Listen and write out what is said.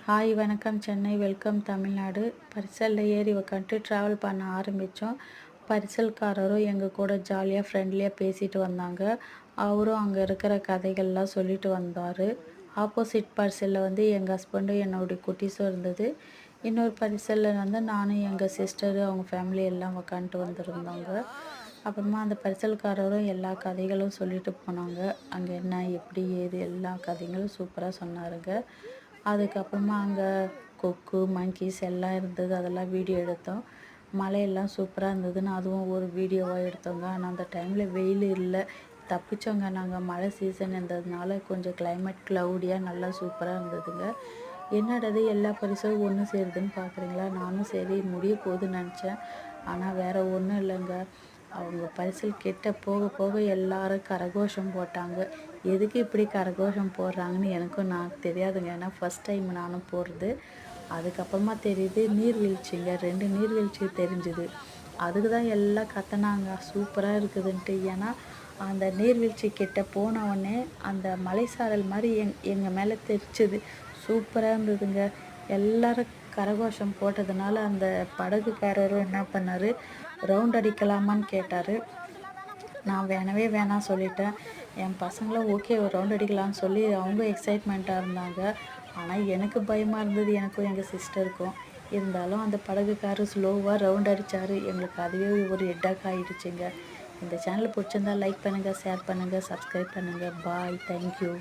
Hi வணக்கம் Chennai, welcome Tamil Nadu. பரிசலில் ஏறி உக்காந்துட்டு ட்ராவல் பண்ண ஆரம்பித்தோம். பரிசல்காரரும் எங்கள் கூட ஜாலியாக ஃப்ரெண்ட்லியாக பேசிட்டு வந்தாங்க. அவரும் அங்கே இருக்கிற கதைகள்லாம் சொல்லிட்டு வந்தார். ஆப்போசிட் பரிசலில் எங்கள் ஹஸ்பண்டும் என்னுடைய குட்டீஸும் இருந்தது. இன்னொரு பரிசலில் நானும் எங்கள் சிஸ்டரு அவங்க ஃபேமிலி எல்லாம் உக்காந்துட்டு வந்திருந்தாங்க. அப்புறமா அந்த பரிசல்காரரும் எல்லா கதைகளும் சொல்லிட்டு போனாங்க. அங்கே என்ன எப்படி ஏது எல்லா கதைகளும் சூப்பராக சொன்னாருங்க. அதுக்கப்புறமா அங்கே கொக்கு மங்கீஸ் எல்லாம் இருந்தது, அதெல்லாம் வீடியோ எடுத்தோம். மலையெல்லாம் சூப்பராக இருந்ததுன்னு அதுவும் ஒரு வீடியோவாக எடுத்தோங்க. ஆனால் அந்த டைமில் வெயில் இல்லை, தப்பிச்சோங்க. நாங்கள் மழை சீசன் இருந்ததுனால கொஞ்சம் கிளைமேட் க்ளவுடியாக நல்லா சூப்பராக இருந்ததுங்க. என்னடது எல்லா பரிசும் ஒன்று சேருதுன்னு பார்க்குறீங்களா? நானும் சரி முடிய போகுதுன்னு நினச்சேன். ஆனால் வேறு ஒன்றும் இல்லைங்க. அவங்க பரிசல் கிட்ட போக போக எல்லாரும் கரகோஷம் போட்டாங்க. எதுக்கு இப்படி கரகோஷம் போடுறாங்கன்னு எனக்கும் தெரியாதுங்க. ஏன்னா ஃபஸ்ட் டைம் நானும் போடுறது. அதுக்கப்புறமா தெரியுது நீர்வீழ்ச்சிங்க, 2 நீர்வீழ்ச்சி தெரிஞ்சுது. அதுக்கு தான் எல்லாம் கத்துனாங்க சூப்பராக இருக்குதுன்ட்டு. ஏன்னா அந்த நீர்வீழ்ச்சி கிட்ட போனவுடனே அந்த மலைசாரல் மாதிரி எங்கள் மேலே தெரிச்சுது. சூப்பராக இருந்ததுங்க. எல்லோரும் கரகோஷம் போட்டதுனால அந்த படகுக்காரரும் என்ன பண்ணார், ரவுண்ட் அடிக்கலாமான்னு கேட்டார். நான் வேணாம் சொல்லிட்டேன். என் பசங்களும் ஓகே ஒரு ரவுண்ட் அடிக்கலான்னு சொல்லி அவங்க எக்ஸைட்மெண்ட்டாக இருந்தாங்க. ஆனால் எனக்கு பயமாக இருந்தது, எனக்கும் எங்கள் சிஸ்டருக்கும். இருந்தாலும் அந்த படகுக்காரர் ஸ்லோவாக ரவுண்ட் அடித்தார். எங்களுக்கு அதுவே ஒரு ஹெட்டாக் ஆகிடுச்சுங்க. இந்த சேனல் பிடிச்சிருந்தா லைக் பண்ணுங்கள், ஷேர் பண்ணுங்கள், சப்ஸ்கிரைப் பண்ணுங்கள். பாய், தேங்க்யூ.